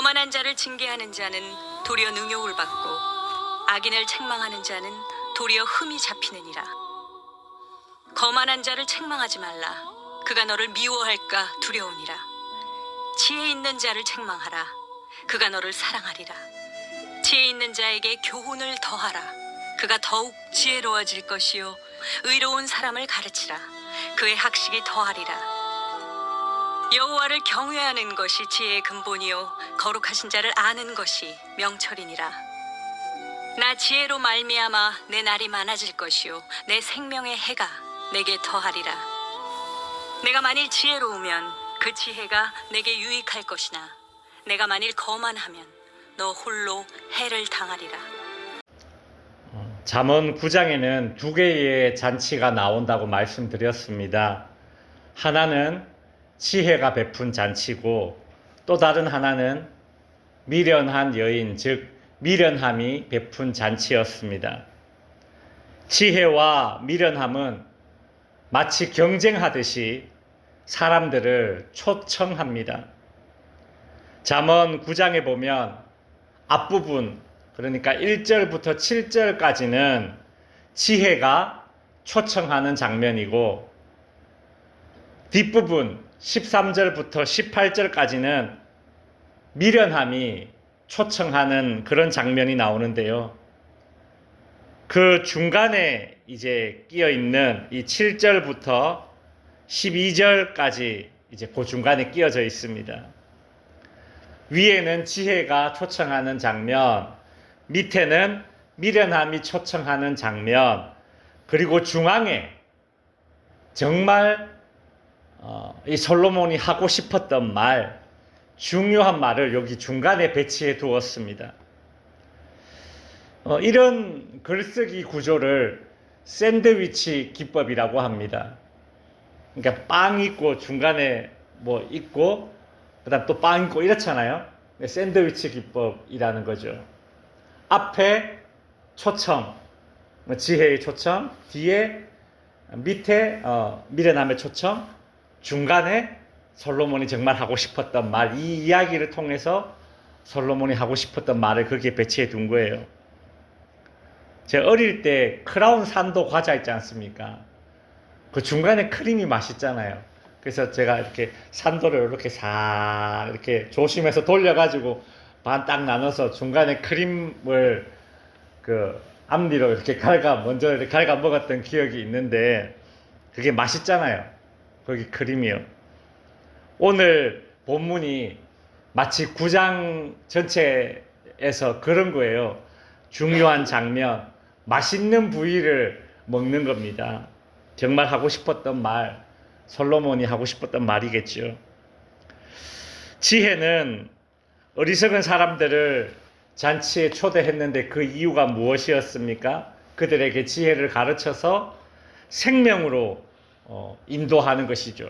거만한 자를 징계하는 자는 도리어 능욕을 받고 악인을 책망하는 자는 도리어 흠이 잡히느니라. 거만한 자를 책망하지 말라. 그가 너를 미워할까 두려우니라. 지혜 있는 자를 책망하라. 그가 너를 사랑하리라. 지혜 있는 자에게 교훈을 더하라. 그가 더욱 지혜로워질 것이요 의로운 사람을 가르치라. 그의 학식이 더하리라. 여호와를 경외하는 것이 지혜의 근본이요 거룩하신 자를 아는 것이 명철이니라. 나 지혜로 말미암아 내 날이 많아질 것이요 내 생명의 해가 내게 더하리라. 내가 만일 지혜로우면 그 지혜가 내게 유익할 것이나 내가 만일 거만하면 너 홀로 해를 당하리라. 잠언 9장에는 두 개의 잔치가 나온다고 말씀드렸습니다. 하나는 지혜가 베푼 잔치고 또 다른 하나는 미련한 여인, 즉 미련함이 베푼 잔치였습니다. 지혜와 미련함은 마치 경쟁하듯이 사람들을 초청합니다. 잠언 9장에 보면 앞부분, 그러니까 1절부터 7절까지는 지혜가 초청하는 장면이고 뒷부분 13절부터 18절까지는 미련함이 초청하는 그런 장면이 나오는데요. 그 중간에 이제 끼어 있는 이 7절부터 12절까지 이제 그 중간에 끼어져 있습니다. 위에는 지혜가 초청하는 장면, 밑에는 미련함이 초청하는 장면, 그리고 중앙에 정말 이 솔로몬이 하고 싶었던 말, 중요한 말을 여기 중간에 배치해 두었습니다. 이런 글쓰기 구조를 샌드위치 기법이라고 합니다. 그러니까 빵 있고 중간에 뭐 있고 그다음 또 빵 있고 이렇잖아요. 샌드위치 기법이라는 거죠. 앞에 초청, 지혜의 초청, 뒤에 밑에 미련함의 초청, 중간에 솔로몬이 정말 하고 싶었던 말, 이 이야기를 통해서 솔로몬이 하고 싶었던 말을 거기에 배치해 둔 거예요. 제가 어릴 때 크라운 산도 과자 있지 않습니까? 그 중간에 크림이 맛있잖아요. 그래서 제가 이렇게 산도를 이렇게 싹 이렇게 조심해서 돌려가지고 반 딱 나눠서 중간에 크림을 그 앞니로 이렇게 먼저 이렇게 갈가 먹었던 기억이 있는데 그게 맛있잖아요. 거기 크림이요. 오늘 본문이 마치 9장 전체에서 그런 거예요. 중요한 장면, 맛있는 부위를 먹는 겁니다. 정말 하고 싶었던 말, 솔로몬이 하고 싶었던 말이겠죠. 지혜는 어리석은 사람들을 잔치에 초대했는데 그 이유가 무엇이었습니까? 그들에게 지혜를 가르쳐서 생명으로 인도하는 것이죠.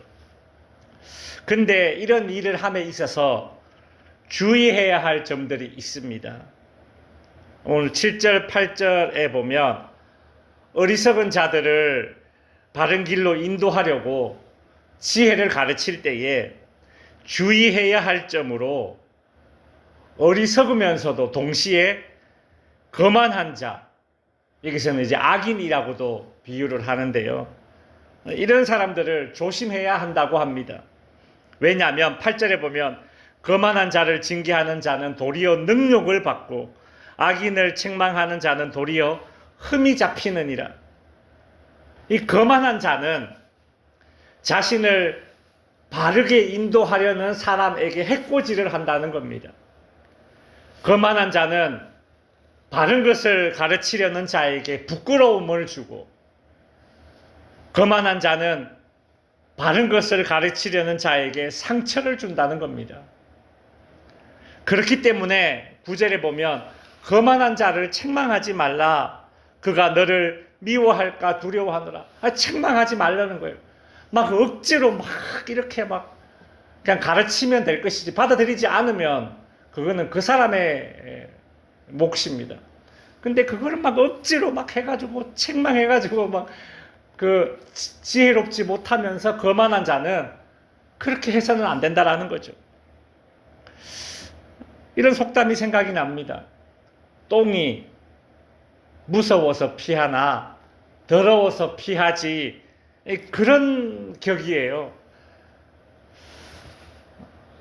근데 이런 일을 함에 있어서 주의해야 할 점들이 있습니다. 오늘 7절, 8절에 보면 어리석은 자들을 바른 길로 인도하려고 지혜를 가르칠 때에 주의해야 할 점으로 어리석으면서도 동시에 거만한 자, 여기서는 이제 악인이라고도 비유를 하는데요. 이런 사람들을 조심해야 한다고 합니다. 왜냐하면 8절에 보면 거만한 자를 징계하는 자는 도리어 능욕을 받고 악인을 책망하는 자는 도리어 흠이 잡히느니라. 이 거만한 자는 자신을 바르게 인도하려는 사람에게 해코지를 한다는 겁니다. 거만한 자는 바른 것을 가르치려는 자에게 부끄러움을 주고 거만한 자는 바른 것을 가르치려는 자에게 상처를 준다는 겁니다. 그렇기 때문에 9절에 보면 거만한 자를 책망하지 말라. 그가 너를 미워할까 두려워하노라. 책망하지 말라는 거예요. 막 억지로 막 이렇게 막 그냥 가르치면 될 것이지 받아들이지 않으면 그거는 그 사람의 몫입니다. 근데 그거를 막 억지로 막 해가지고 책망해가지고 막 그 지혜롭지 못하면서 거만한 자는 그렇게 해서는 안 된다라는 거죠. 이런 속담이 생각이 납니다. 똥이 무서워서 피하나 더러워서 피하지, 그런 격이에요.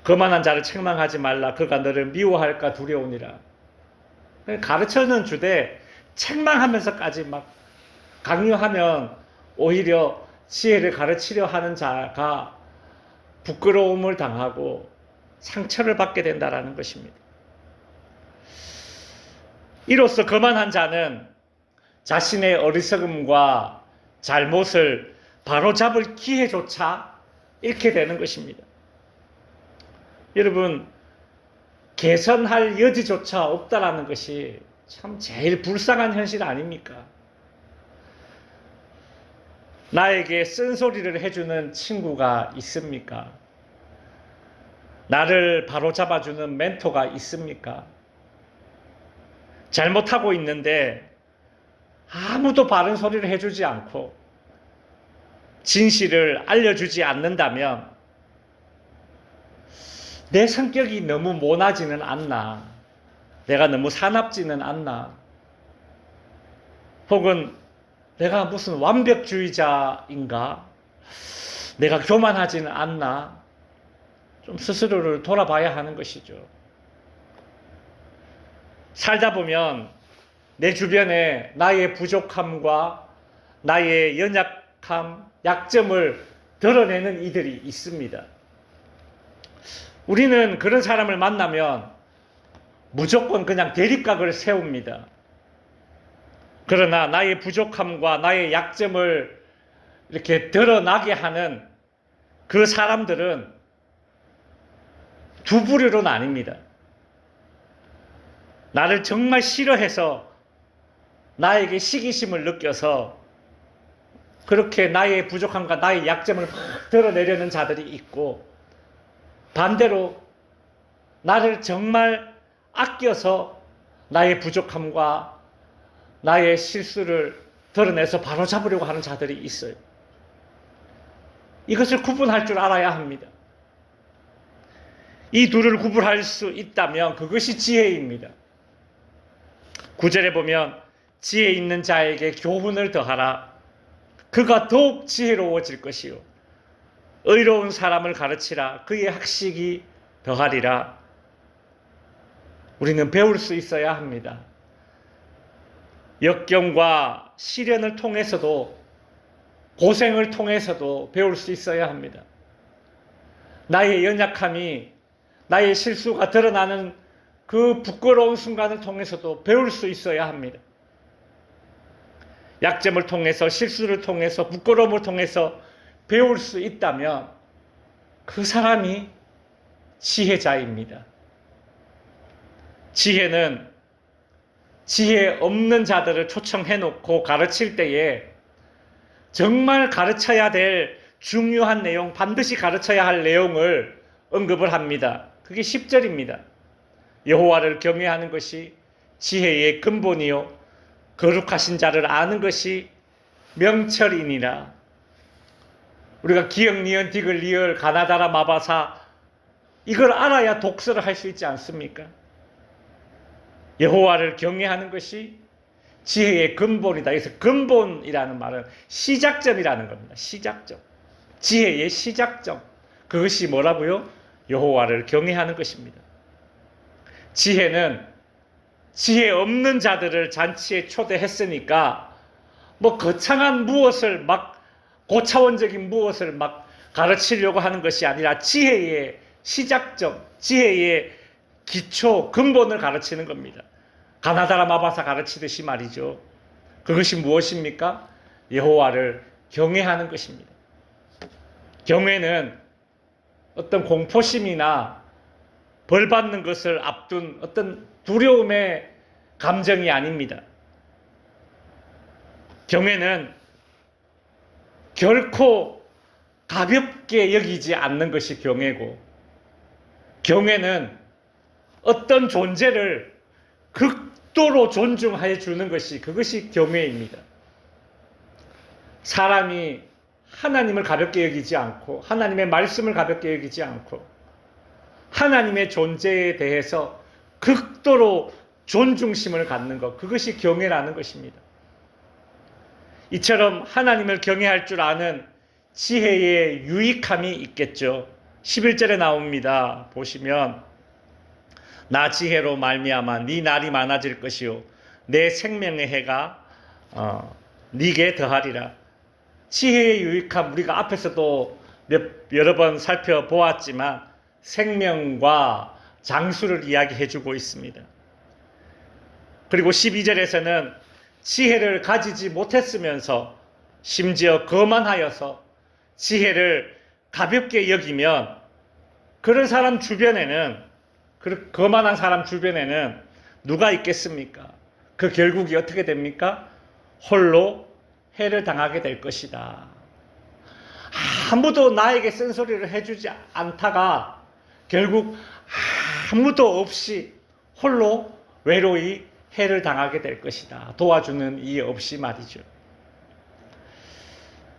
거만한 자를 책망하지 말라. 그가 너를 미워할까 두려우니라. 가르쳐는 주되 책망하면서까지 막 강요하면 오히려 지혜를 가르치려 하는 자가 부끄러움을 당하고 상처를 받게 된다라는 것입니다. 이로써 거만한 자는 자신의 어리석음과 잘못을 바로잡을 기회조차 잃게 되는 것입니다. 여러분, 개선할 여지조차 없다라는 것이 참 제일 불쌍한 현실 아닙니까? 나에게 쓴소리를 해주는 친구가 있습니까? 나를 바로잡아주는 멘토가 있습니까? 잘못하고 있는데 아무도 바른 소리를 해주지 않고 진실을 알려주지 않는다면 내 성격이 너무 모나지는 않나? 내가 너무 사납지는 않나? 혹은 내가 무슨 완벽주의자인가? 내가 교만하지는 않나? 좀 스스로를 돌아봐야 하는 것이죠. 살다 보면 내 주변에 나의 부족함과 나의 연약함, 약점을 드러내는 이들이 있습니다. 우리는 그런 사람을 만나면 무조건 그냥 대립각을 세웁니다. 그러나 나의 부족함과 나의 약점을 이렇게 드러나게 하는 그 사람들은 두 부류로 나뉩니다. 나를 정말 싫어해서 나에게 시기심을 느껴서 그렇게 나의 부족함과 나의 약점을 막 드러내려는 자들이 있고, 반대로 나를 정말 아껴서 나의 부족함과 나의 실수를 드러내서 바로잡으려고 하는 자들이 있어요. 이것을 구분할 줄 알아야 합니다. 이 둘을 구분할 수 있다면 그것이 지혜입니다. 9절에 보면 지혜 있는 자에게 교훈을 더하라. 그가 더욱 지혜로워질 것이요 의로운 사람을 가르치라. 그의 학식이 더하리라. 우리는 배울 수 있어야 합니다. 역경과 시련을 통해서도, 고생을 통해서도 배울 수 있어야 합니다. 나의 연약함이, 나의 실수가 드러나는 그 부끄러운 순간을 통해서도 배울 수 있어야 합니다. 약점을 통해서, 실수를 통해서, 부끄러움을 통해서 배울 수 있다면 그 사람이 지혜자입니다. 지혜는 지혜 없는 자들을 초청해놓고 가르칠 때에 정말 가르쳐야 될 중요한 내용, 반드시 가르쳐야 할 내용을 언급을 합니다. 그게 10절입니다. 여호와를 경외하는 것이 지혜의 근본이요 거룩하신 자를 아는 것이 명철이니라. 우리가 기역, 니은, 디귿, 리을, 가나다라, 마바사, 이걸 알아야 독서를 할 수 있지 않습니까? 여호와를 경외하는 것이 지혜의 근본이다. 그래서 근본이라는 말은 시작점이라는 겁니다. 시작점. 지혜의 시작점. 그것이 뭐라고요? 여호와를 경외하는 것입니다. 지혜는 지혜 없는 자들을 잔치에 초대했으니까 뭐 거창한 무엇을 막 고차원적인 무엇을 막 가르치려고 하는 것이 아니라 지혜의 시작점, 지혜의 기초, 근본을 가르치는 겁니다. 가나다라 마바사 가르치듯이 말이죠. 그것이 무엇입니까? 여호와를 경외하는 것입니다. 경외는 어떤 공포심이나 벌 받는 것을 앞둔 어떤 두려움의 감정이 아닙니다. 경외는 결코 가볍게 여기지 않는 것이 경외고, 경외는 어떤 존재를 극도로 존중해 주는 것이, 그것이 경외입니다. 사람이 하나님을 가볍게 여기지 않고, 하나님의 말씀을 가볍게 여기지 않고, 하나님의 존재에 대해서 극도로 존중심을 갖는 것, 그것이 경외라는 것입니다. 이처럼 하나님을 경외할 줄 아는 지혜의 유익함이 있겠죠. 11절에 나옵니다. 보시면 나 지혜로 말미암아 네 날이 많아질 것이요 내 생명의 해가 네게 더하리라. 지혜의 유익함, 우리가 앞에서도 여러 번 살펴보았지만 생명과 장수를 이야기해주고 있습니다. 그리고 12절에서는 지혜를 가지지 못했으면서 심지어 거만하여서 지혜를 가볍게 여기면 그런 사람 주변에는, 그 거만한 사람 주변에는 누가 있겠습니까? 그 결국이 어떻게 됩니까? 홀로 해를 당하게 될 것이다. 아무도 나에게 쓴소리를 해주지 않다가 결국 아무도 없이 홀로 외로이 해를 당하게 될 것이다. 도와주는 이 없이 말이죠.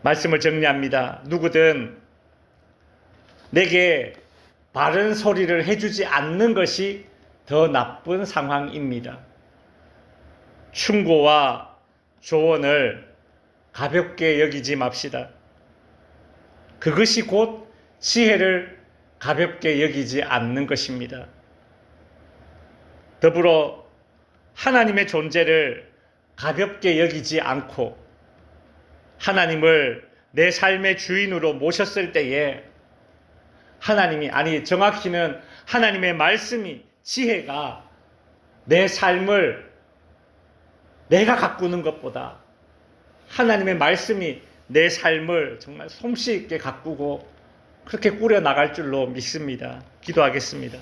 말씀을 정리합니다. 누구든 내게 바른 소리를 해주지 않는 것이 더 나쁜 상황입니다. 충고와 조언을 가볍게 여기지 맙시다. 그것이 곧 지혜를 가볍게 여기지 않는 것입니다. 더불어 하나님의 존재를 가볍게 여기지 않고 하나님을 내 삶의 주인으로 모셨을 때에 하나님이, 아니 정확히는 하나님의 말씀이, 지혜가 내 삶을 내가 가꾸는 것보다 하나님의 말씀이 내 삶을 정말 솜씨 있게 가꾸고 그렇게 꾸려 나갈 줄로 믿습니다. 기도하겠습니다.